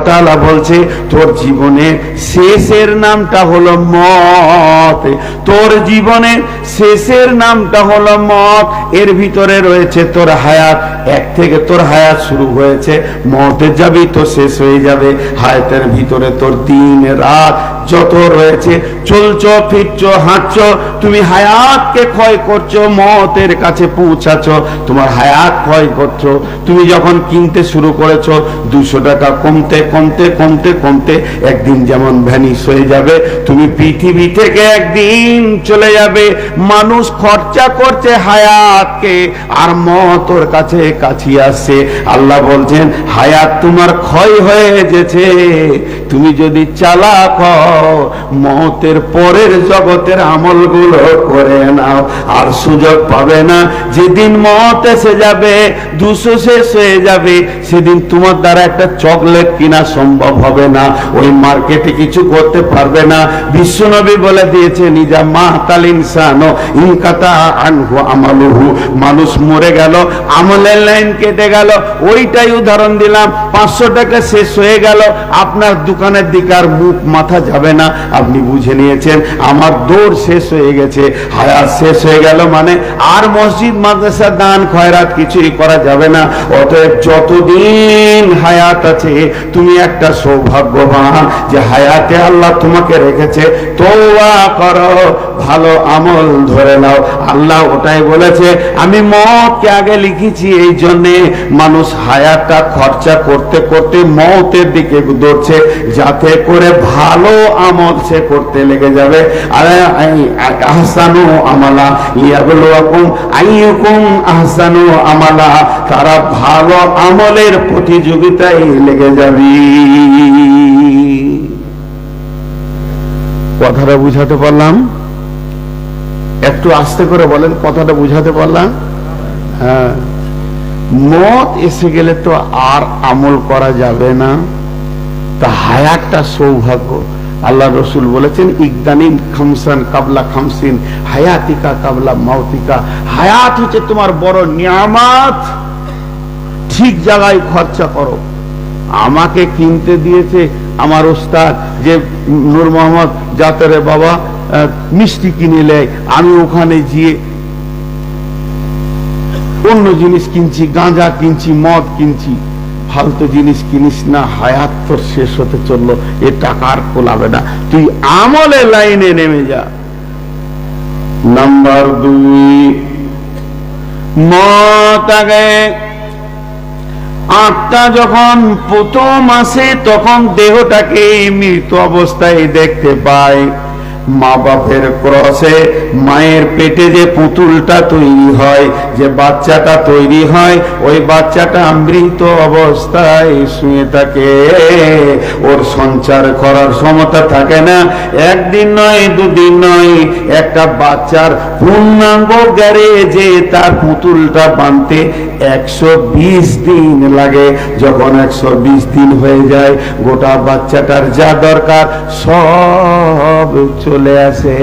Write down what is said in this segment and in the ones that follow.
তাআলা বলছে তোর জীবনে শেষের নামটা হলো মত, তোর জীবনে শেষের নামটা হলো মত। এর ভিতরে রয়েছে তোর হায়াত, এক থেকে তোর হায়াত শুরু হয়েছে, মতে যাবি তো শেষ হয়ে যাবে। হায়াতের ভিতরে তোর দিন রাত যত রয়েছে, চলছো ফিরছো হাঁটছো, তুমি হায়াতকে ক্ষয় করছো, মতের কাছে পৌঁছাছো, তোমার হায়াত ক্ষয় করছো। তুমি যখন কিনতে শুরু করেছো 200 টাকা কমতে কমতে কমতে কমতে একদিন যেমন ভ্যানিশ হয়ে যাবে, তুমি পৃথিবী থেকে একদিন চলে যাবে। মানুষ খরচা করছে হায়াতকে, আর মত ওর কাছে কাছে আসছে। আল্লাহ বলছেন হায়াত তোমার ক্ষয় হয়ে গেছে, তুমি যদি চালাক হও মতের পরের জগতের আমলগুলো করে নাও, আর সুযোগ পাবে না। যেদিন মত এসে যাবে, 200 শেষ হয়ে যাবে, সেদিন তোমার দ্বারা একটা চকলেট কিনা সম্ভব হবে না, ওই মার্কেটে কিছু করতে পারবে না। বিশ্বনবী বলে দিয়েছে নিজা মাতাল ইনসানো ইনকাতা আনহু আমালুহু, মানুষ মরে গেল, আমলের লাইন কেটে গেল। ওইটাই উদাহরণ দিলাম। 500 টাকা শেষ হয়ে গেল, আপনার দোকানের দিকে আর মুখ মাথা যাবে না, আপনি বুঝে নিয়েছেন আমার দৌড় শেষ হয়ে গেছে, হায়াত শেষ হয়ে গেল, মানে আর মসজিদ মাদ্রাসা দান খয়রাত কিছুই করা যাবে না। অতএব যতদিন হায়াত আছে তুমি একটা সৌভাগ্যবান যে হায়াতে আল্লাহ তোমাকে রেখেছে। তওবা করো, ভালো আমল ধরে নাও। আল্লাহ ওটাই বলেছে, আমি মতকে আগে লিখেছি এই জন্যে মানুষ হায়াতটা খরচা করতে করতে মতের দিকে দৌড়ছে, যাতে করে ভালো আমল সে করতে লেগে যাবে। আহসানু আমালা লিয়াবলুয়াকুম আইয়ুকুম আহসানু আমালা, তারা ভালো আমলের প্রতিযোগিতায় লেগে যাবে। কথাটা বুঝাতে পারলাম? একটু আস্তে করে বলেন, কথাটা বুঝাতে পারলাম? হ্যাঁ, মত এসে গেলে তো আর আমল করা যাবে না, তা হায়াতটা সৌভাগ্য। আল্লাহ রসুল বলেছেন ইকদানিন খামসান কাবলা খামসিন হায়াতিকা কাবলা মাউতিকা। হায়াত হচ্ছে তোমার বড় নিয়ামত, ঠিক জায়গায় খরচা করো। আমাকে কিনতে দিয়েছে আমার ওস্তাদ যে নূর মোহাম্মদ জাতরে বাবা মিষ্টি কিনে নেয়, আমি ওখানে গিয়ে অন্য জিনিস কিনছি, গাঁজা কিনছি, মদ কিনছি। ফালতু জিনিস কিনিস না, হায়াত তোর শেষ হতে চললো, এ টাকা আর কোলাবে না, তুই আমলে লাইনে নেমে যা। নাম্বার 2, মত আগে। আত্মা যখন প্রথম আসে তখন দেহটাকে মৃত অবস্থায় দেখতে পায়। মা বাপের ক্রসে মায়ের পেটে যে পুতুলটা তৈরি হয়, যে বাচ্চাটা তৈরি হয়, ওই বাচ্চাটা মৃত অবস্থায় শুয়ে থাকে, ওর সঞ্চার করার ক্ষমতা থাকে না। একদিন নয়, দুদিন নয়, একটা বাচ্চার পূর্ণাঙ্গ গ্যারেজে তার পুতুলটা বানতে 120 দিন লাগে। যখন 120 দিন হয়ে যায়, গোটা বাচ্চাটার যা দরকার সব চলে আসে,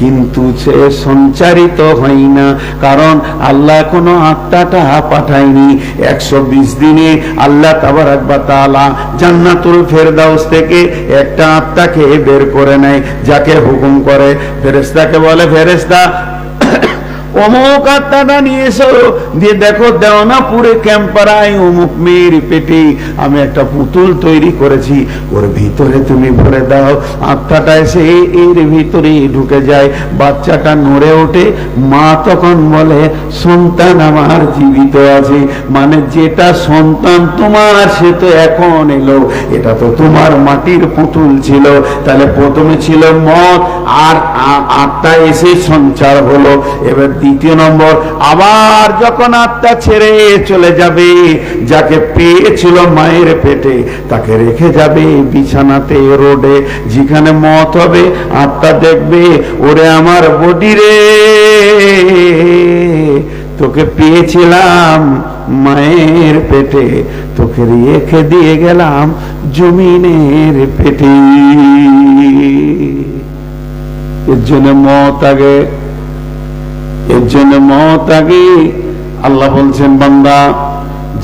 কিন্তু সে সঞ্চারিত হয় না, কারণ আল্লাহ কোনো আত্মাটা পাঠায়নি। 120 দিনে আল্লাহ তাবারাক ওয়া তাআলা জান্নাতুল ফেরদাউস থেকে একটা আত্মাকে বের করে নেয়, যাকে হুকুম করে ফেরেশতাকে বলে, ফেরেশতা অমুক আত্মাটা নিয়ে এসো, দিয়ে দেখো দেওয়ানাপুরে ক্যাম্পারায় অমুক মেয়ের পেটে আমি একটা পুতুল তৈরি করেছি, ওর ভিতরে তুমি ভরে দাও। আত্মাটা এসে এর ভিতরে ঢুকে যায়, বাচ্চাটা নড়ে ওঠে। মা তখন বলে সন্তান আমার জীবিত আছে, মানে যেটা সন্তান তোমার সে তো এখন এলো, এটা তো তোমার মাটির পুতুল ছিল। তাহলে প্রথমে ছিল মত, আর আত্মা এসে সঞ্চার হলো। এবার 2 নম্বর, আবার যখন আত্মা ছেড়ে চলে যাবে, যাকে পেয়েছিল মায়ের পেটে তাকে রেখে যাবে বিছানাতে, রোডে, যেখানে মত হবে আত্মা দেখবে, ওরে আমার বডি রে, তোকে পেয়েছিলাম মায়ের পেটে, তোকে রেখে দিয়ে গেলাম জমিনের পেটে। এর জন্য মত আগে, এর জন্য মত আগে। আল্লাহ বলছেন বান্দা,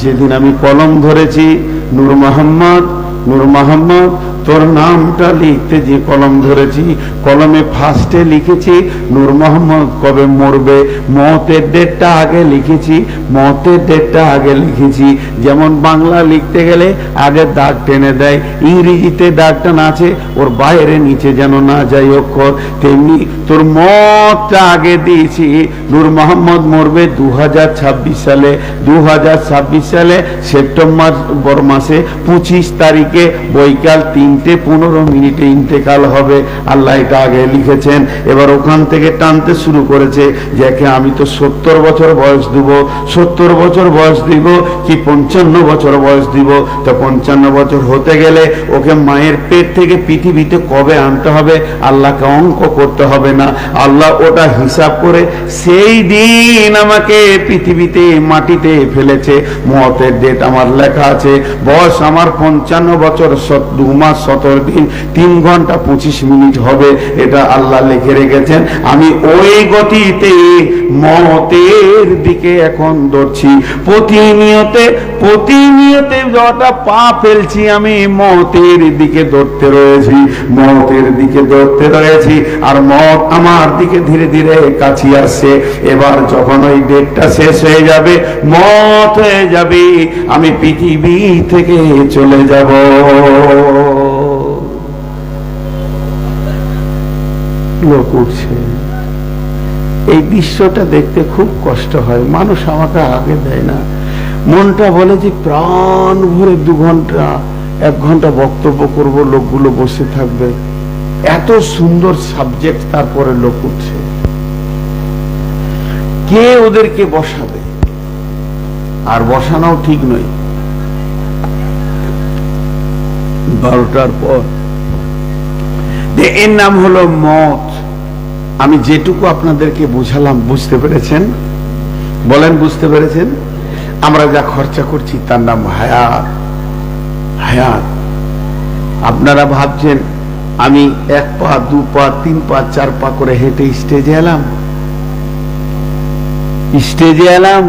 যেদিন আমি কলম ধরেছি নূর মোহাম্মদ নূর মোহাম্মদ তোর নামটা লিখতে যে কলম ধরেছি, কলমে ফার্স্টে লিখেছি নূর মোহাম্মদ কবে মরবে, মতের ডেটটা আগে লিখেছি, মতের ডেটটা আগে লিখেছি। যেমন বাংলা লিখতে গেলে আগে দাগ টেনে দেয়, ইংরেজিতে দাগটা না আছে ওর বাইরে নিচে যেন না যায় অক্ষর, তেমনি তোর মতটা আগে দিয়েছি। নূর মোহাম্মদ মরবে 2026 সালে, 2026 সালে সেপ্টেম্বর মাসে 25 তারিখে বৈকাল 3:15 ইন্তেকাল হবে। আল্লাহ এটা আগে লিখেছেন। এবার ওখান থেকে টানতে শুরু করেছে যে আমি তো 70 বছর বয়স দিব, 70 বছর বয়স দিব কি 55 বছর বয়স দিব। তো 55 বছর হতে গেলে ওকে মায়ের পেট থেকে পৃথিবীতে কবে আনতে হবে আল্লাহকে অঙ্ক করতে হবে না, আল্লাহ ওটা হিসাব করে সেই দিন আমাকে পৃথিবীতে মাটিতে ফেলেছে। মতের ডেট আমার লেখা আছে, বয়স আমার 55 বছর 2 মাস 17 দিন 3 ঘন্টা 25 মিনিট হবে, এটা আল্লাহ লিখে রেখেছেন। আমি ওই গতিতে মতের দিকে এখন দৌড়ছি, প্রতিনিয়তে যটা পা ফেলছি আমি মতের দিকে দৌড়তে রয়েছি, মতের দিকে দৌড়তে রয়েছি। আর মত আমার দিকে ধীরে ধীরে কাছে আসছে। এবার যখন ওই ডেটটা শেষ হয়ে যাবে, মত হয়ে যাবে, আমি পৃথিবী থেকে চলে যাব। লোক উঠছে, এই দৃশ্যটা দেখতে খুব কষ্ট হয়, মানুষ আমাকে আগে দেয় না। মনটা বলে যে প্রাণ ভরে 2 ঘন্টা 1 ঘন্টা বক্তব্য করব, লোকগুলো বসে থাকবে, এত সুন্দর সাবজেক্ট, তারপরে লোক উঠছে। কে ওদেরকে বসাবে? আর বসানোও ঠিক নয়। 12টার পর এর নাম হলো মত। আমি যেটুকু আপনাদেরকে বুঝালাম, বুঝতে পেরেছেন? বলেন বুঝতে পেরেছেন? আমরা যা খরচা করছি তার নাম হায়াত। হায়াত। আপনারা ভাবছেন আমি 1 পা 2 পা 3 পা 4 পা করে হেঁটে স্টেজে এলাম,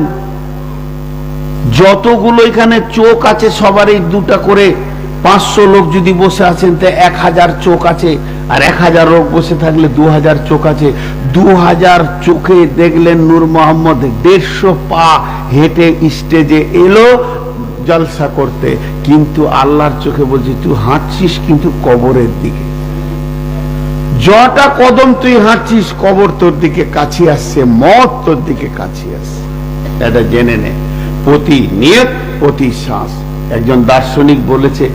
যতগুলো এখানে চোখ আছে সবারই 2টা করে, 500 লোক যদি বসে আছেন তো 1000 চোখ আছে, আর 1000 লোক বসে থাকলে 2000 চোখ আছে। 2000 চোখে দেখলেন নূর মোহাম্মদ 150 পা হেঁটে স্টেজে এলো জলসা করতে, কিন্তু আল্লাহর চোখে বলছি তুই হাঁটছিস কিন্তু কবরের দিকে। যটা কদম তুই হাঁটছিস কবর তোর দিকে কাছে আসছে, মত তোর দিকে কাছে আসছে। এটা জেনে নে, প্রতি নিয়ত প্রতি শ্বাস। একজন দার্শনিক বলেছে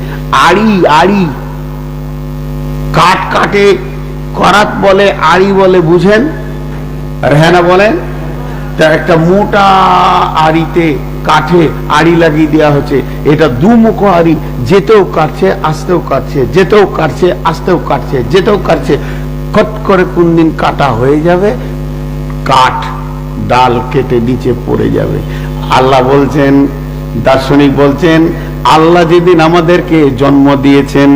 আড়ি কাঠ কাটে, করাত বলে, আড়ি বলে, বুঝেন? আর হ্যাঁ না বলেন? তা একটা মোটা আড়িতে কাঠে আড়ি লাগিয়ে দেওয়া হচ্ছে, এটা 2 মুখ আড়ি, যেতেও কাটছে আসতেও কাটছে, যেতেও কাটছে আসতেও কাটছে, যেতেও কাটছে। ফট করে কোন দিন কাটা হয়ে যাবে, কাঠ ডাল কেটে নিচে পড়ে যাবে। আল্লাহ বলছেন, দার্শনিক বলছেন, আল্লাহ যেদিন আমাদেরকে জন্ম দিয়েছেন,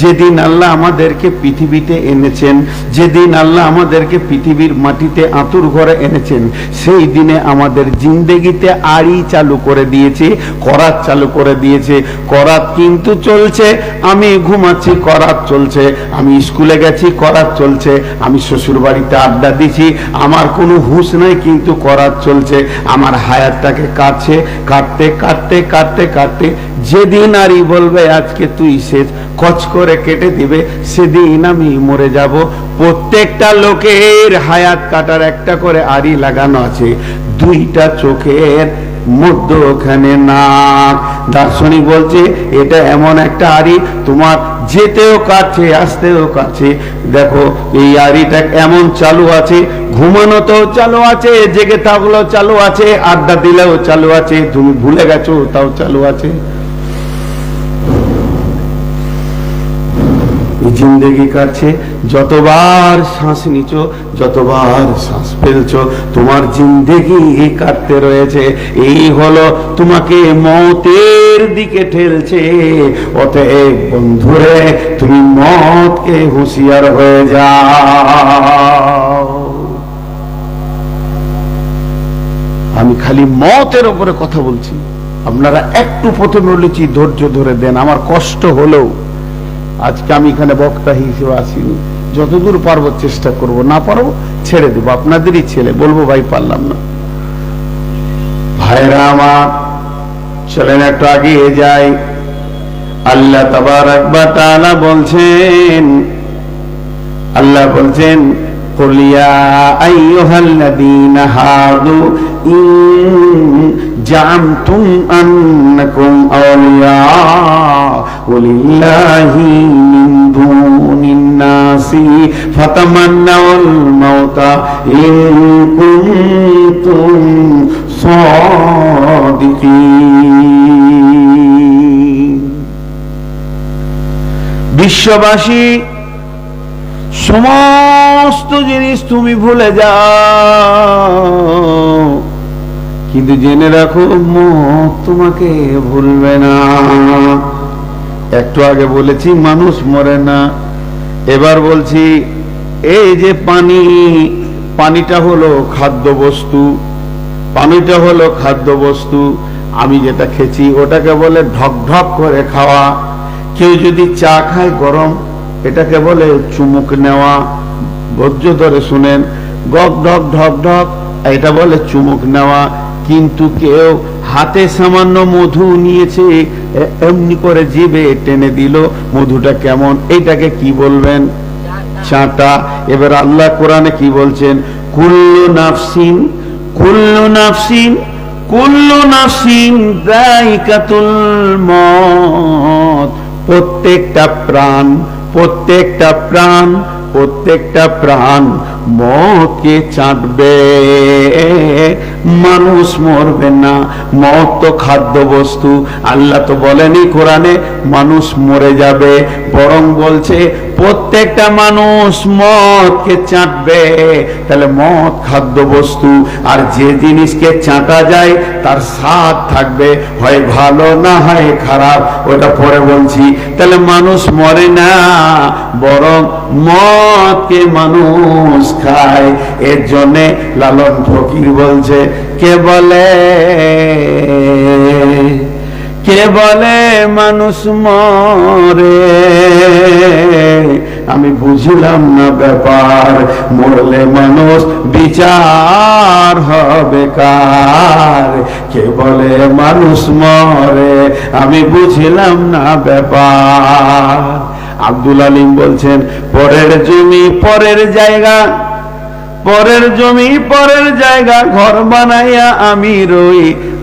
যেদিন আল্লাহ আমাদেরকে পৃথিবীতে এনেছেন, যেদিন আল্লাহ আমাদেরকে পৃথিবীর মাটিতে আঁতুর ঘরে এনেছেন, সেই দিনে আমাদের জিন্দেগিতে আড়ি চালু করে দিয়েছে, করাত চালু করে দিয়েছে। করাত কিন্তু চলছে, আমি ঘুমাচ্ছি করাত চলছে, আমি স্কুলে গেছি করাত চলছে, আমি শ্বশুর বাড়িতে আড্ডা দিছি, আমার কোনো হুঁশ নাই কিন্তু করাত চলছে। আমার হায়াতটাকে কাটছে, কাটতে কাটতে কাটতে কাটতে যেদিন আড়ি বলবে আজকে তুই শেষ, কচ করে কেটে দিবে, সেদিন আমি মরে যাব। প্রত্যেকটা লোকের হায়াত কাটার একটা করে আড়ি লাগানো আছে, 2টা চোখের মধ্যখানে নাক। দার্শনিক বলছে এটা এমন একটা আড়ি, তোমার যেতেও কাটছে আসতেও কাটছে। দেখো এই আড়িটা এমন চালু আছে, ঘুমানোতেও চালু আছে, জেগে থাকলেও চালু আছে, আড্ডা দিলেও চালু আছে, তুমি ভুলে গেছো তাও চালু আছে। জিন্দেগি কাটছে, যতবার শ্বাস নিচ্ছ যতবার শ্বাস ফেলছো তোমার জিন্দেগি কাটতে রয়েছে। এই হলো তোমাকে মতের দিকে ঠেলছে। অতএব বন্ধুরে তুমি মতকে হুঁশিয়ার হয়ে যাও। আমি খালি মতের উপরে কথা বলছি, আপনারা একটু প্রথমে বলেছি ধৈর্য ধরে দেন, আমার কষ্ট হলেও আজকে আমি এখানে বক্তা হিসেবে আসিনি, যতদূর পারবো চেষ্টা করব, না পারবো ছেড়ে দেবো, আপনাদেরই ছেলে, বলবো ভাই পারলাম না। ভাইরা আমার চলেন একটু এগিয়ে যাই। আল্লাহ তাবারাক ওয়া তাআলা বলছেন, আল্লাহ বলছেন কুল ইয়া আইয়ুহাল্লাযীনা হাদু ইন জামতুম আন্নাকুম আউলিয়াউ লিল্লাহি মিন দুনিন নাসি ফাতামান্নাউল মাউতা ইন কুনতুম সাদিকিন। বিশ্ববাসী সমস্ত জিনিস তুমি ভুলে যাও, কিন্তু জেনে রাখো মওত তোমাকে ভুলবে না। একটু আগে বলেছি মানুষ মরে না, এবার বলছি এই যে পানি, পানিটা হলো খাদ্য বস্তু, পানিটা হলো খাদ্য বস্তু। আমি যেটা খেয়েছি ওটাকে বলে ঢক ঢক করে খাওয়া। কেউ যদি চা খায় গরম, এটাকে বলে চুমুক নেওয়া। ধৈর্য ধরে শুনেন, গক ঢক ঢক ঢক, এটা বলে চুমুক নেওয়া। কিন্তু কেউ হাতে সামান্য মধু নিয়েছে, এমনি করে জিভে টেনে দিল, মধুটা কেমন, এইটাকে কি বলবেন? চাটা। এবার আল্লাহ কোরআনে কি বলছেন? কুল্লু নাফসিন, কুল্লু নাফসিন, কুল্লু নাফসিন যায়িকাতুল মউত। প্রত্যেকটা প্রাণ, প্রত্যেকটা প্রাণ, প্রত্যেকটা প্রাণ মওতকে চাটবে, মানুষ মরবে না। মওত তো খাদ্য বস্তু। আল্লাহ তো বলেনি কোরআনে মানুষ মরে যাবে, বরং বলছে প্রত্যেকটা মানুষ মওতকে চাটবে। তাহলে মওত খাদ্য বস্তু, আর যে জিনিসকে চাটা যায় তার স্বাদ থাকবে, হয় ভালো না হয় খারাপ, ওটা পরে বলছি। তাহলে মানুষ মরে না, বরং মওতকে মানুষ খায়। এর জন্যে লালন ফকির বলছে, কে বলে, কে বলে মানুষ মরে, আমি বুঝলাম না ব্যাপার, মরলে মানুষ বিচার হবে কার। কে বলে মানুষ মরে, আমি বুঝলাম না ব্যাপার। আব্দুল আলিম বলছেন, পরের জমি পরের জায়গা, পরের জমি পরের জায়গা, ঘর বানাইয়া আমি রই,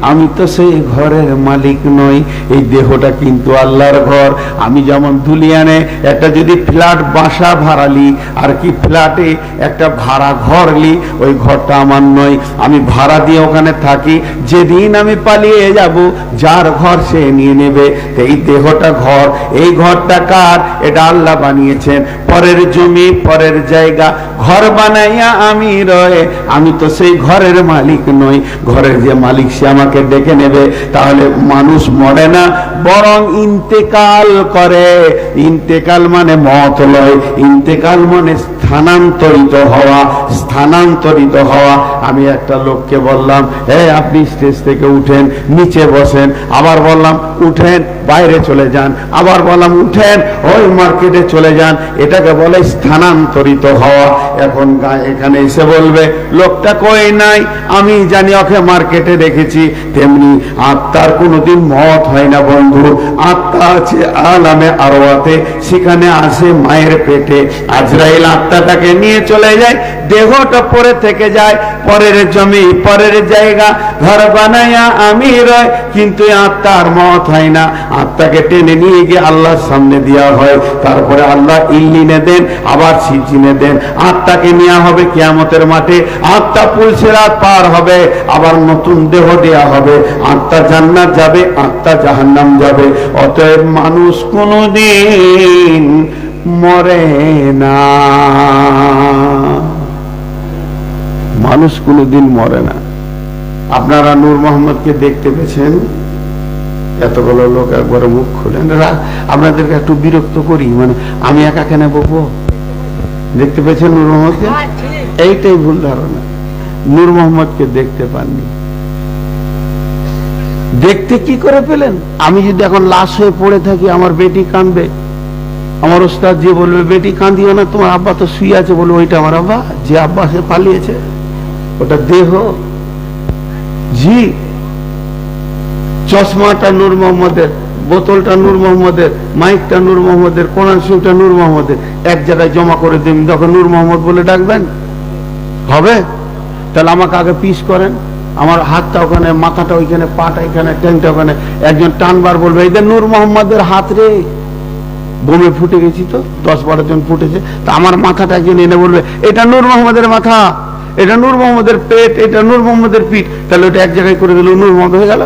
আমি তো সেই ঘরের মালিক নই। এই দেহটা কিন্তু আল্লাহর ঘর। আমি যেমন দুলিয়ানে একটা যদি ফ্ল্যাট বাসা ভাড়ালি, আর কি ফ্ল্যাটে একটা ভাড়া ঘর লি, ওই ঘরটা আমার নয়, আমি ভাড়া দিয়ে ওখানে থাকি। যেদিন আমি পালিয়ে যাব, যার ঘর সে নিয়ে নেবে। এই দেহটা ঘর, এই ঘরটা কার? এটা আল্লাহ বানিয়েছেন। পরের জমি পরের জায়গা, ঘর বানাইয়া আমি রয়ে, আমি তো সেই ঘরের মালিক নই। ঘরের যে মালিক সে আমাকে ডেকে নেবে। তাহলে মানুষ মরে না, বরং ইন্তেকাল করে। ইন্তেকাল মানে মওত লয়, ইন্তেকাল মানে স্থানান্তরিত হওয়া, স্থানান্তরিত হওয়া। আমি একটা লোককে বললাম, আপনি স্টেজ থেকে উঠেন, নিচে বসেন। আবার বললাম উঠেন, বাইরে চলে যান। আবার বললাম উঠেন, ওই মার্কেটে চলে যান। এটাকে বলে স্থানান্তরিত হওয়া। এখন এখানে এসে বলবে লোকটা কই নাই, আমি জানি ওকে মার্কেটে দেখেছি। তেমনি আত্মার কোনোদিন মওত হয় না বন্ধু। আত্মা আছে আলামে আরওয়াতে, সেখানে আসে মায়ের পেটে। আজরাইল আত্মাটাকে নিয়ে চলে যায়, দেহটা পরে থেকে যায়। পরের জমি পরের জায়গা, ঘর বানাইয়া আমি রয়, কিন্তু আত্মার মওত হয় না। আত্মাকে টেনে নিয়ে গিয়ে আল্লাহর সামনে দেওয়া হয়। তারপরে আল্লাহ ইল্লিনে দেন, আবার সিজিনে দেন। আত্মাকে নেওয়া হবে কিয়ামতের মাঠে। আত্মা পুলসিরাত পার হবে, আবার নতুন দেহ দেয়া হবে। আত্মা জান্নাত যাবে, আত্মা জাহান্নাম যাবে। অতএব মানুষ কোনদিন মরে না, মানুষ কোনদিন মরে না। আপনারা নূর মোহাম্মদকে দেখতে পেয়েছেন? এতগুলো লোক একবারে মুখ খুলেন। আপনাদেরকে একটু বিরক্ত করি, মানে আমি একা কেন বলবো? দেখতে পেয়েছেন নূর মোহাম্মদকে? এইটাই ভুল ধারণা, নূর মোহাম্মদকে দেখতে পাননি। দেখতে কি করে পেলেন? আমি যদি এখন লাশ হয়ে পড়ে থাকি, আমার বেটি কাঁদবে, আমার ওস্তাদ যে বলবে বেটি কাঁদিও না, তোমার আব্বা তো শুয়ে আছে, বলবে ওইটা আমার আব্বা, যে আব্বা সে পালিয়েছে, ওটা দেহ। জি, চশমাটা নূর মোহাম্মদের, বোতলটা নূর মোহাম্মদের, মাইকটা নূর মোহাম্মদের, কোরআন শরীফটা নূর মোহাম্মদের, এক জায়গায় জমা করে দিন, যখন নূর মোহাম্মদ বলে ডাকবেন হবে? তাহলে আমাকে আগে পিস করেন, আমার হাতটা ওখানে, মাথাটা ওইখানে, পাটা এখানে, ট্যাংটা ওখানে, একজন টানবার বলবে এই নূর মোহাম্মদের হাত রে, বোমে ফুটে গেছি তো, 10-12 জন ফুটেছে, তা আমার মাথাটা একজন এনে বলবে এটা নূর মোহাম্মদের মাথা, এটা নূর মোহাম্মদের পেট, এটা নূর মোহাম্মদের পিঠ, তাহলে ওটা এক জায়গায় করে দিল, নূর মোহাম্মদ হয়ে গেল।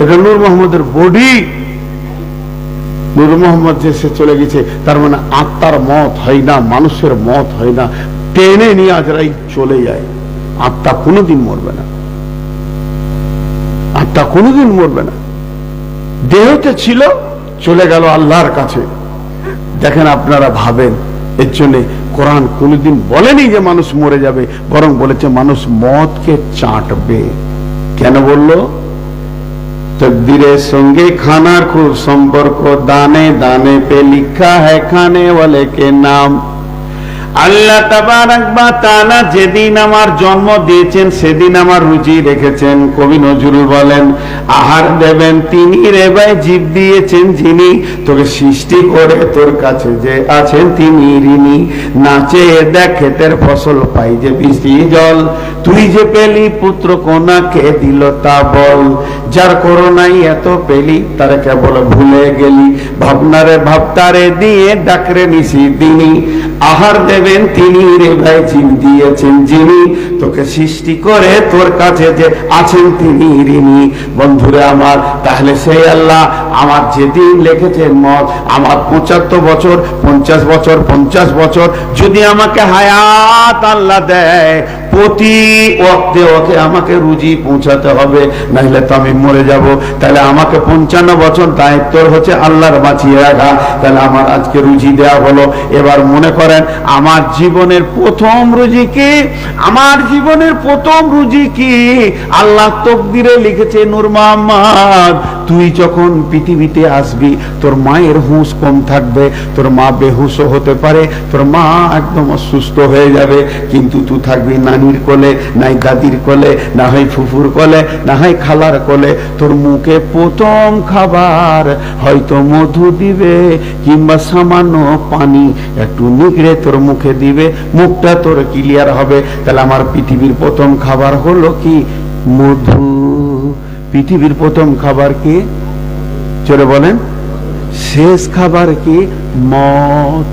এটা নূর মোহাম্মদের বডি, নূর মোহাম্মদ যে সে চলে গেছে, তার মানে আত্মার মত হয় না, মানুষের মত হয় না, টেনে নিয়ে আজরাইল চলে যায়। আত্মা কোনোদিন মরবে না, আত্মা কোনোদিন মরবে না। দেহতে ছিল, চলে গেল আল্লাহর কাছে। দেখেন, আপনারা ভাবেন, এর জন্য কোরআন কোনোদিন বলেনি যে মানুষ মরে যাবে, বরং বলেছে মানুষ মতকে চাটবে। কেন বললো? তকদীরের সঙ্গে খানার খুব সম্পর্ক, দানে দানে পে লিখা হ্যায় খানে ওয়ালে কে নাম। আল্লাহ তাবারাক ওয়া তাআলা যেদিন আমার জন্ম দিয়েছেন, সেদিন আমার রুজি রেখেছেন। কবি নজরুল বলেন, আহার দেবেন তিনি রে ভাই, জীব দিয়েছেন যিনি, তোকে সৃষ্টি করে তোর কাছে যে আছেন তিনি ঋণী। নাচে দেখ ক্ষেতের ফসল পাই যে বৃষ্টি জল, তুই যে পেলি পুত্র কন্যা কে দিল তা বল। যার করোনাই এত পেলি, তারে কেবল ভুলে গেলি, ভাবনারে ভাবতারে দিয়ে ডাকরে নিশি দিনী। আহার দেবেন তিনি রে ভাই, জীব দিয়েছেন যিনি, তোকে সৃষ্টি করে তোর কাছে যে আছেন তিনি ঋণী। বন্ধুরে আমার, তাহলে সেই আল্লাহ আমার যেদিন লিখেছেন মত, আমার 75 বছর, 50 বছর, 50 বছর যদি আমাকে হায়াত আল্লাহ দেয়, প্রতি ওয়াক্তে ওকে আমাকে রুজি পৌঁছাতে হবে, নাহলে তো আমি মরে যাব। তাহলে আমাকে 55 বছর দায়িত্ব হচ্ছে আল্লাহর বাঁচিয়ে রাখা। তাহলে আমার আজকে রুজি দেওয়া হলো। এবার মনে করেন আমার জীবনের প্রথম রুজি কি? আমার জীবনের প্রথম রুজি কি? আল্লাহ তকদিরে লিখেছে, নূর মোহাম্মদ তুই যখন পৃথিবীতে আসবি, তোর মায়ের হুঁশ কম থাকবে, তোর মা বেহুশও হতে পারে, তোর মা একদম অসুস্থ হয়ে যাবে, কিন্তু তুই থাকবি নানির কোলে, নাই দাদির কোলে, না হয় ফুফুর কোলে, না হয় খালার কোলে। তোর মুখে প্রথম খাবার হয়তো মধু দিবে, কিংবা সামান্য পানি একটু নিগড়ে তোর মুখে দিবে, মুখটা তোর ক্লিয়ার হবে। তাহলে আমার পৃথিবীর প্রথম খাবার হলো কি? মধু। পৃথিবীর প্রথম খাবার কি? চলে বলেন। শেষ খাবার কি? মত।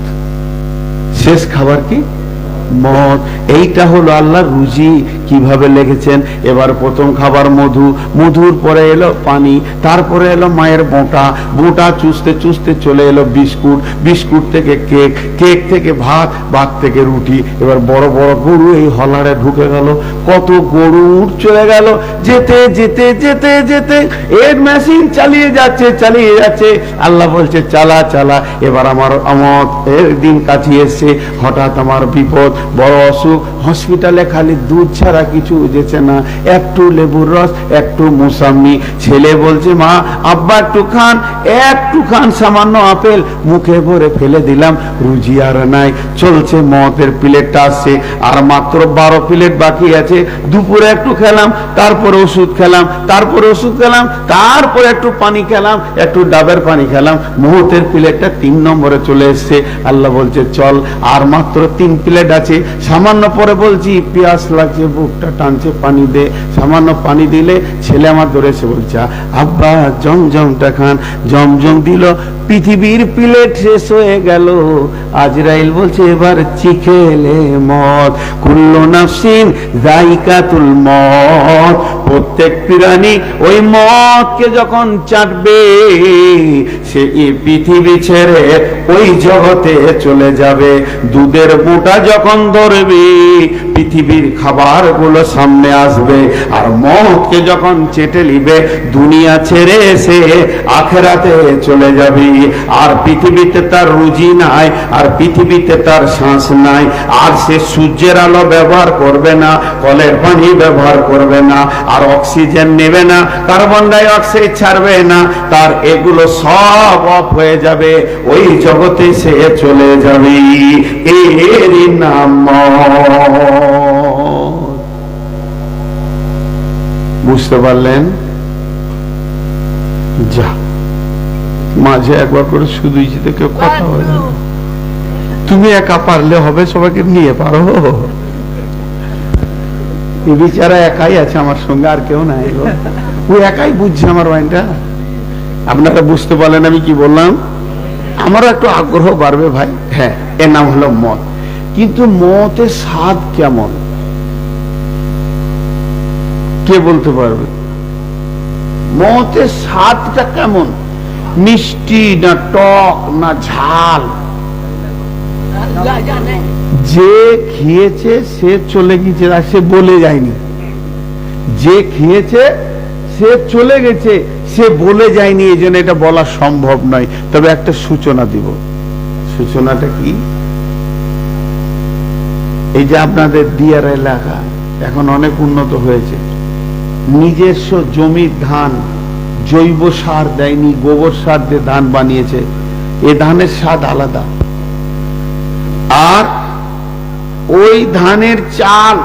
শেষ খাবার কি? মত। এইটা হলো আল্লাহর রুজি। কিভাবে লিখেছেন? এবার প্রথম খাবার মধু, মধুর পরে এলো পানি, তারপরে এলো মায়ের বোঁটা, বোঁটা চুষতে চুষতে চলে এলো বিস্কুট, বিস্কুট থেকে কেক, কেক থেকে ভাত, ভাত থেকে রুটি। এবার বড় বড় গরু এই হলারে ঢুকে গেল, কত গরু চলে গেল, যেতে যেতে যেতে যেতে এর মেশিন চালিয়ে যাচ্ছে, চালিয়ে যাচ্ছে। আল্লাহ বলছে চালা চালা। এবার আমার আমত এর দিন কাছে এসছে, হঠাৎ আমার বিপদ, বড় অসুখ, হসপিটালে খালি দুধ ছাড়া কিছু যেছে না, একটু লেবুর রস, একটু মোসাম্মি। ছেলে বলছে মা আব্বা একটু খান, একটু খান, সামান্য আপেল মুখে ভরে ফেলে দিলাম, রুজি আর নাই। চলছে মদের প্লেটটা আসছে, আর মাত্র 12 প্লেট বাকি আছে। দুপুরে একটু খেলাম, তারপরে ওষুধ খেলাম, তারপরে ওষুধ খেলাম, তারপরে একটু পানি খেলাম, একটু ডাবের পানি খেলাম, মুহূর্তের প্লেটটা 3 নম্বরে চলে এসছে। আল্লাহ বলছে চল, আর মাত্র 3 প্লেট আছে। সামান্য পরে বলছি পিয়াস লাগছে, বুকটা টানছে, পানি দে। সামান্য পানি দিলে ছেলে আমার ধরেছে, বলছে আব্বা জমজমটা খান। জমজম দিল, পৃথিবীর প্লেট শেষ হয়ে গেল। আজরাইল বলছে এবার চিখেলে মত, কুল্লু নাফসিন যায়িকাতুল মত। প্রত্যেক প্রাণী ওই মতকে যখন চাটবে, সে এই পৃথিবী ছেড়ে ওই জগতে চলে যাবে। দুধের বোঁটা যখন যখন ধরবি পৃথিবীর খাবারগুলো সামনে আসবে, আর মওতকে যখন চেটে নিবে দুনিয়া ছেড়ে এসে আখেরাতে চলে যাবি। আর পৃথিবীতে তার রুজি নাই, আর পৃথিবীতে তার শ্বাস নাই, আর সে সূর্যের আলো ব্যবহার করবে না, কলের পানি ব্যবহার করবে না, আর অক্সিজেন নেবে না, কার্বন ডাই অক্সাইড ছাড়বে না, তার এগুলো সব অফ হয়ে যাবে, ওই জগতে সে চলে যাবে। এরই নাম মওত। বুঝতে পারলেন? যা মাঝে একবার করে শুধু কেউ কথা হয়ে যাবে। তুমি একা পারলে হবে, সবাইকে নিয়ে পারো। এই বিচারা একাই আছে আমার সঙ্গে, আর কেউ নাই। ও একাই বুঝছে আমার মাইন্ডটা। আপনারা বুঝতে পারলেন আমি কি বললাম? আমারও একটু আগ্রহ বাড়বে ভাই। হ্যাঁ, এর নাম হলো মত। কিন্তু মতের স্বাদ কেমন কে বলতে পারবে? মতের স্বাদটা কেমন? মিষ্টি না টক না ঝাল? যে খেয়েছে সে চলে গেছে, আর সে বলে যায়নি। যে খেয়েছে সে চলে গেছে, সে বলে যায়নি, এই জন্য এটা বলা সম্ভব নয়। তবে একটা সূচনা দিব। সূচনাটা কি? এই যে আপনাদের দিয়ার এলাকা এখন অনেক উন্নত হয়েছে, নিজস্ব জমির ধান জৈব সার দেয়নি, গোবর সার দিয়ে ধান বানিয়েছে। এই ধানের স্বাদ আলাদা। আর ওই ধানের চাল,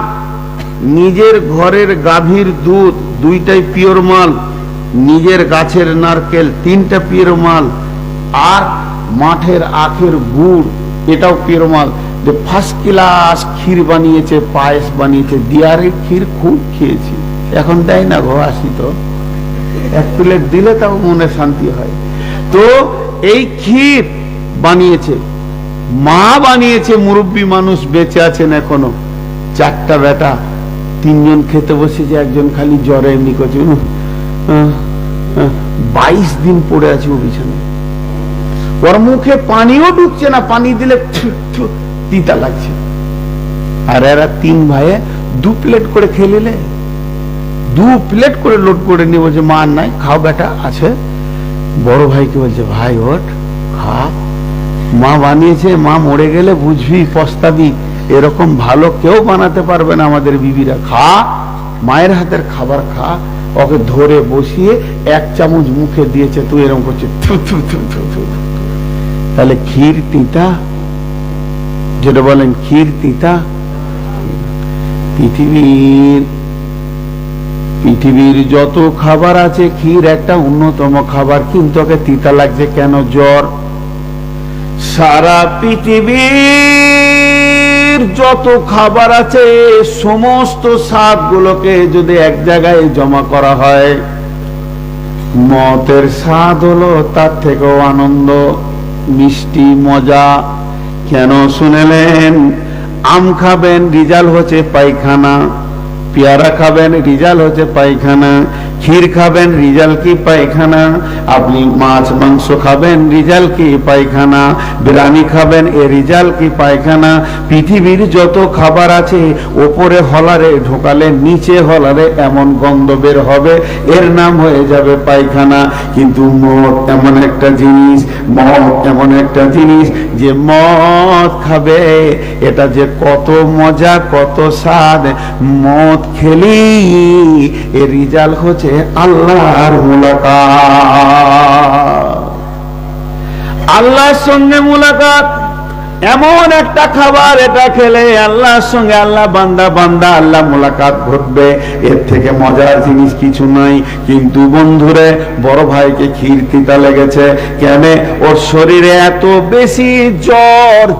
নিজের ঘরের গাভীর দুধ, দুইটাই পিওর মাল, নিজের গাছের নারকেল, তিনটা পিওর মাল, আর মাঠের আখের গুড়, এটাও পিওর মাল। যে ফার্স্ট ক্লাস ক্ষীর বানিয়েছে, পায়েস বানিয়েছে। দিয়ারের ক্ষীর খুব খেয়েছি, এখন দেয় না গো, আসি তো এক প্লেট দিলে তাও মনে শান্তি হয়। তো এই ক্ষীর বানিয়েছে মা, বানিয়েছে, মুরব্বী মানুষ বেঁচে আছেন এখনো। চারটা বেটা, তিনজন খেতে বসেছে, একজন খালি জ্বরে এমনি করছে, 22 দিন পড়ে আছে ও বিছানায়। ওর মুখে পানিও ঢুকছে না, পানি দিলে তিতা লাগছে। আর এরা তিন ভাইয়ে 2 প্লেট করে খেয়ে নিলে, 2 প্লেট করে লোড করে নিয়ে বলছে মা নাই, খাও বেটা আছে। বড় ভাইকে বলছে ভাই ওঠ খা, মা বানিয়েছে, মা মরে গেলে বুঝবি, পস্তাবি, এরকম ভালো কেউ বানাতে পারবে না আমাদের বিবিরা, খা, মায়ের হাতের খাবার খা। ওকে ধরে বসিয়ে 1 চামচ মুখে দিয়েছে, তুই এরকম করছে থু থু থু থু থু। তাহলে ক্ষীর তিতা, যেটা বলেন ক্ষীর তিতা। পৃথিবীর যত খাবার আছে, ক্ষীর একটা অন্যতম খাবার, কিন্তু ওকে তিতা লাগছে কেন? জ্বর। সারা পৃথিবীর যত খাবার আছে, সমস্ত স্বাদ গুলোকে যদি এক জায়গায় জমা করা হয়, মতের স্বাদ হলো তার থেকেও আনন্দ, মিষ্টি, মজা। কেন শুনেলেন? আম খাবেন, রিজাল্ট হচ্ছে পায়খানা। পেয়ারা খাবেন, রিজাল্ট হচ্ছে পায়খানা। ক্ষীর খাবেন, রিজাল্ট কি পায়খানা। আপনি মাছ মাংস খাবেন, রিজাল্ট কি পায়খানা। বিরিয়ানি খাবেন, এ রিজাল্ট কি পায়খানা। পৃথিবীর যত খাবার আছে, ওপরে হলারে ঢোকালে নিচে হলারে এমন গন্ধ বের হবে, এর নাম হয়ে যাবে পায়খানা। কিন্তু মদ এমন একটা জিনিস, মদ এমন একটা জিনিস যে মদ খাবে, এটা যে কত মজা, কত স্বাদ। মদ খেলি এর রিজাল্ট হচ্ছে আল্লাহর মুলাকাত, আল্লাহর সঙ্গে মুলাকাত। এমন একটা খাবার, এটা খেলে আল্লাহর সঙ্গে আল্লাহ বান্দা আল্লাহ মুলাকাত ঘটবে, এর থেকে মজার জিনিস কিছু নাই। কিন্তু বন্ধুরে, বড় ভাইকে ক্ষীর তিতা লেগেছে কেন? ওর শরীরে এত বেশি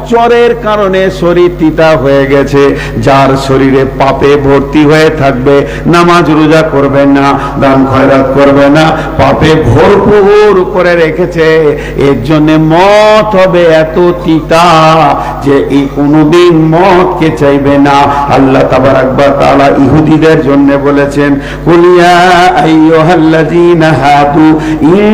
জ্বরের কারণে শরীর তিতা হয়ে গেছে। যার শরীরে পাপে ভর্তি হয়ে থাকবে, নামাজ রোজা করবে না, দান খয়রাত করবে না, পাপে ভরপুর করে রেখেছে, এর জন্য মত হবে এত তিতা যে এই কোনদিন মতকে চাইবে না। আল্লাহ তাবারাক ওয়া তাআলা ইহুদিদের জন্য বলেছেন, কুলিয়া আইয়ুহাল্লাযীনা হাদু ইন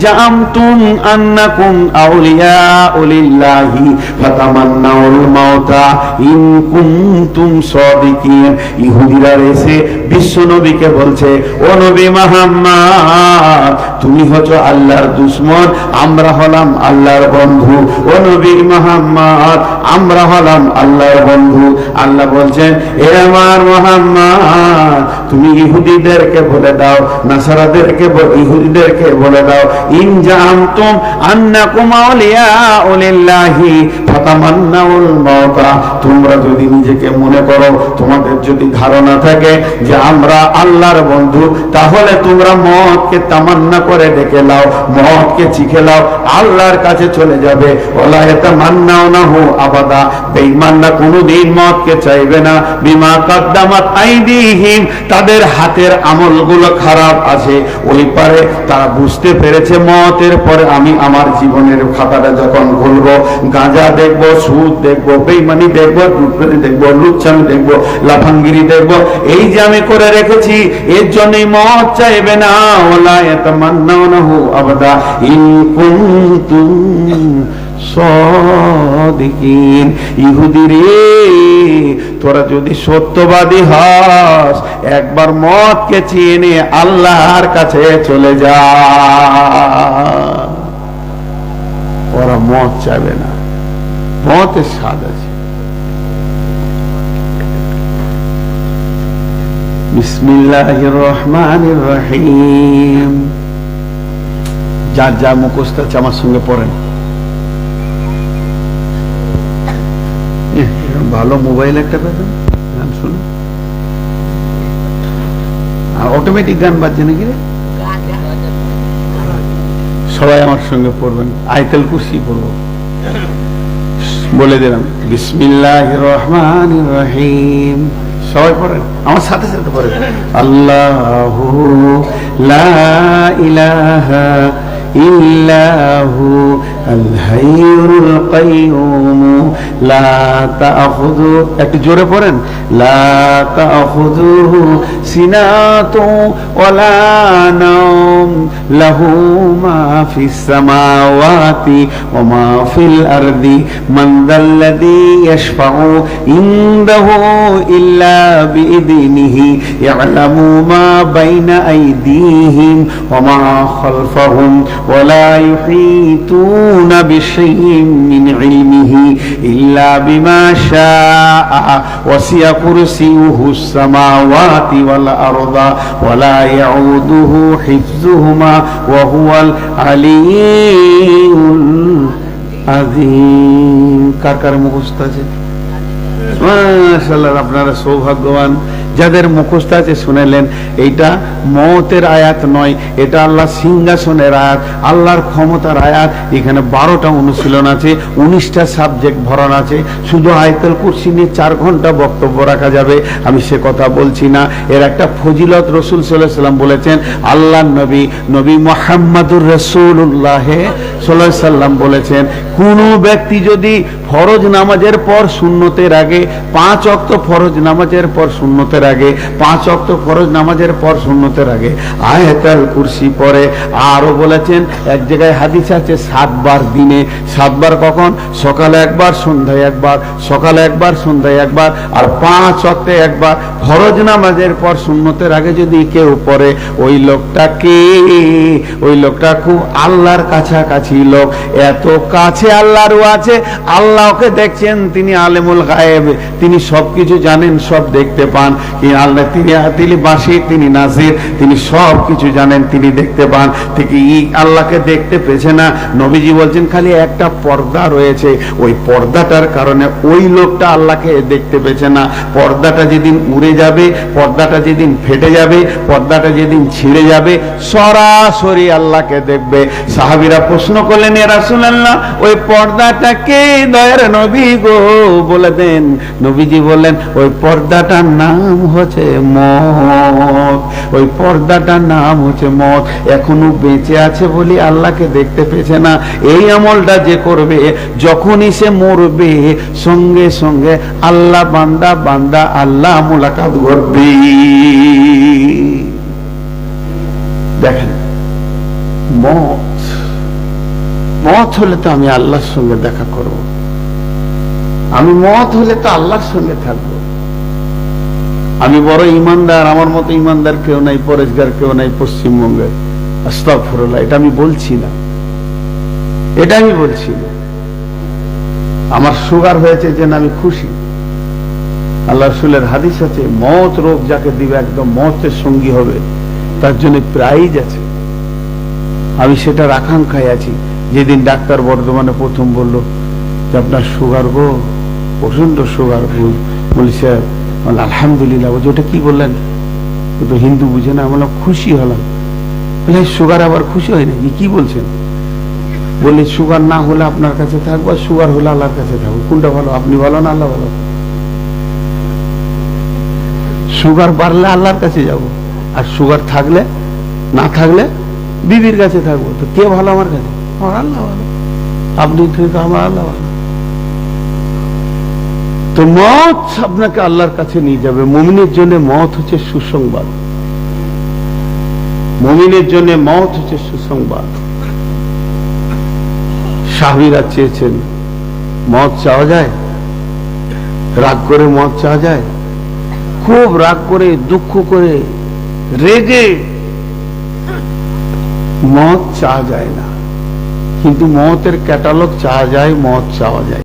জামতুম আন্নাকুম আউলিয়াউ লিল্লাহি ফাতামান্নাউল মাউতা ইন কুনতুম সাদিকিন। ইহুদিরা এসে বিশ্ব নবীকে বলছে, ও নবী মুহাম্মদ, তুমি হচ্ছো আল্লাহর দুশমন, আমরা হলাম আল্লাহর বন্ধু। ও নবী মুহাম্মদ, আমরা হলাম আল্লাহর বন্ধু। আল্লাহ বলছেন, এ আমার মুহাম্মদ, তুমি ইহুদিদেরকে বলে দাও, নাসারাদেরকে ইহুদিদেরকে বলে দাও, ইন জামতুম আন্নাকুম আউলিয়াউ লিল্লাহি ফাতামান্নাউল মাউতা, তোমরা যদি নিজেকে মনে করো, তোমাদের যদি ধারণা থাকে যে আমরা আল্লাহর বন্ধু, তাহলে তোমরা মতকে তামান্না করে ডেকে লাও, মতকে চিখে লাও, আল্লাহর কাছে চলে যাবে। ওয়ালা ইয়াতামান্নাউনাহু আবাদা, বেঈমানরা কোনোদিন মতকে চাইবে না। বিমা কাদ্দামাত আইদিহিম, তাদের হাতের আমলগুলো খারাপ আছে। ওই পারে তারা বুঝতে পেরেছে মতের পরে আমি আমার জীবনের খাতাটা যখন খুলবো, গাঁজা দেখবো, সুদ দেখবো, বেঈমানি দেখবো, দুর্নীতি দেখবো, লুচ্ছামি দেখবো, লাফাঙ্গিরি দেখবো, এই যে আমি করে রেখেছি, এর জন্যই মত চাইবে না। ওয়ালা ইয়াতামান্নাউনাহু আবাদা ইন কুনতুম সাদিকিন। ইহুদি রে, তোরা যদি সত্যবাদী হস, একবার মতকে চিনে আল্লাহর কাছে চলে যা। ওরা মত চাইবে না, মতের স্বাদ আছে। বিসমিল্লাহির রহমানির রহিম। যার যা মুখস্থ আছে আমার সঙ্গে পড়েন। ভালো মোবাইল একটা পেতেন, গান শুনে। আর অটোমেটিক গান বাজছে নাকি রে? সবাই আমার সঙ্গে পড়বেন, আয়াতুল কুরসি পড়বো। বলে দিলাম, বিসমিল্লাহির রহমানির রহিম। সবাই পড়েন, আমার সাথে সাথে পড়েন। আল্লাহু লা ইলাহা ইল্লাহু আল হাইয়ুল কাইয়ুম লা তাখুযু, একটু জোরে পড়েন, লা তাখুযুহু সিনাতু ওয়ালা নাওম লাহু মা ফিস সামাওয়াতি ওয়া মা ফিল আরদি মান যাল্লাযী ইয়াশফাউ ইনদাহু ইল্লা বিইذনিহি ইয়ালামু মা বাইনা আইদিহিম ওয়া মা খালফাহুম ওয়া লা ইউহিতুনা বিশাইইন মিন ইলমিহি ইল্লা বিমা শাআ ওয়াসি'a কুরসিয়ুহুস সামাওয়াতি ওয়াল আরদা ওয়া লা ইয়াউদুহু হিফযুহুমা ওয়া হুয়াল আলিয়্যুল আযীম। কার কার মুখস্থ আছে? মাশাআল্লাহ, আপনারা সৌভাগ্যবান যাদের মুখস্থ আছে। শুনেলেন, এইটা মওতের আয়াত নয়, এটা আল্লাহ সিংহাসনের আয়াত, আল্লাহর ক্ষমতার আয়াত। এখানে 12টা অনুশীলন আছে, 19টা সাবজেক্ট ভরণ আছে। শুধু আয়াতুল কুরসি নিয়ে 4 ঘন্টা বক্তব্য রাখা যাবে, আমি সে কথা বলছি না। এর একটা ফজিলত রাসূল সাল্লাল্লাহু আলাইহি সাল্লাম বলেছেন। আল্লাহর নবী মুহাম্মাদুর রাসূলুল্লাহ সাল্লাল্লাহু আলাইহি সাল্লাম বলেছেন, কোন ব্যক্তি যদি ফরজ নামাজের পর সুন্নতের আগে 5 ওয়াক্ত ফরজ নামাজের পর সুন্নতের আগে 5 ওয়াক্ত ফরজ নামাজের পর সুন্নতের আগে আয়াতুল কুরসি পড়ে, আরো বলেছেন এক জায়গায় হাদিস আছে 7 বার দিনে, 7 বার কখন? সকালে একবার, সন্ধ্যায় একবার, সকালে একবার, সন্ধ্যায় একবার, আর 5 ওয়াক্তে একবার। ফরজ নামাজের পর সুন্নতের আগে যদি কেউ পড়ে, ওই লোকটা খুব আল্লাহর কাছাকাছি লোক। এত কাছে আল্লাহরও আছে, আল্লাহকে দেখছেন, তিনি আলেমুল গায়েব, তিনি সবকিছু জানেন, সব দেখতে পান। আল্লাহ তিনি বাসির, তিনি নাজির, তিনি সব কিছু জানেন, তিনি দেখতে পান। ঠিক আল্লাহকে দেখতে পেয়েছে না। নবীজি বলছেন খালি একটা পর্দা রয়েছে, ওই পর্দাটার কারণে ওই লোকটা আল্লাহকে দেখতে পেয়েছে না। পর্দাটা যেদিন উড়ে যাবে, পর্দাটা যেদিন ফেটে যাবে, পর্দাটা যেদিন ছিঁড়ে যাবে, সরাসরি আল্লাহকে দেখবে। সাহাবীরা প্রশ্ন করলেন, ইয়া রাসূলুল্লাহ, ওই পর্দাটা কে দয়ার নবী গো? বলে দেন। নবীজি বললেন, ওই পর্দাটার নাম হচ্ছে মত, ওই পর্দাটার নাম হচ্ছে মত। এখনো বেঁচে আছে বলি আল্লাহকে দেখতে পেয়েছে না। এই আমলটা যে করবে, যখনই সে মরবে সঙ্গে সঙ্গে আল্লাহ বান্দা বান্দা আল্লাহ মুলাকাত করবে। দেখেন, মত হলে তো আমি আল্লাহর সঙ্গে দেখা করব, আমি মত হলে তো আল্লাহর সঙ্গে থাকব। আমি বড় ইমানদার, আমার মতো ইমানদার কেউ নাই, পরেশগার কেউ নাই পশ্চিমবঙ্গে। আস্তাগফিরুল্লাহ, এটা আমি বলছি না, এটা আমি বলছি না। আমার সুগার হয়েছে যে আমি খুশি। আল্লাহ রাসূলের হাদিস আছে, মত রোগ যাকে দিবে একদম মতের সঙ্গী হবে, তার জন্য প্রাইজ আছে। আমি সেটার আকাঙ্ক্ষায় আছি। যেদিন ডাক্তার বর্ধমানে প্রথম বলল যে আপনার সুগার গো, প্রচন্ড সুগার, বলছে আলহামদুলিল্লাহ। বলছে ওটা কি বললেন? তো হিন্দু বুঝে না। আমরা খুশি হলাম। বলে সুগার আবার খুশি হয় নাকি? কি বলছেন? বলি সুগার না হলে আপনার কাছে থাকবো, সুগার হলে আল্লাহর কাছে থাকবো। কোনটা ভালো? আপনি ভালো না আল্লাহ ভালো? সুগার বাড়লে আল্লাহর কাছে যাব, আর সুগার থাকলে না থাকলে বিবির কাছে থাকবো। তো কে ভালো আমার কাছে? আমার আল্লাহ ভালো। আপনি ঠিক, আমার আল্লাহ ভালো। তো মত আপনাকে আল্লাহর কাছে নিয়ে যাবে। মুমিনের জন্য মত হচ্ছে সুসংবাদ, মুমিনের জন্য মত হচ্ছে সুসংবাদ। সাহাবীরা চেয়েছেন, মত চাওয়া যায়? রাগ করে মত চাওয়া যায়? খুব রাগ করে, দুঃখ করে, রেগে মত চাওয়া যায় না, কিন্তু মতের ক্যাটালগ চাওয়া যায়, মত চাওয়া যায়।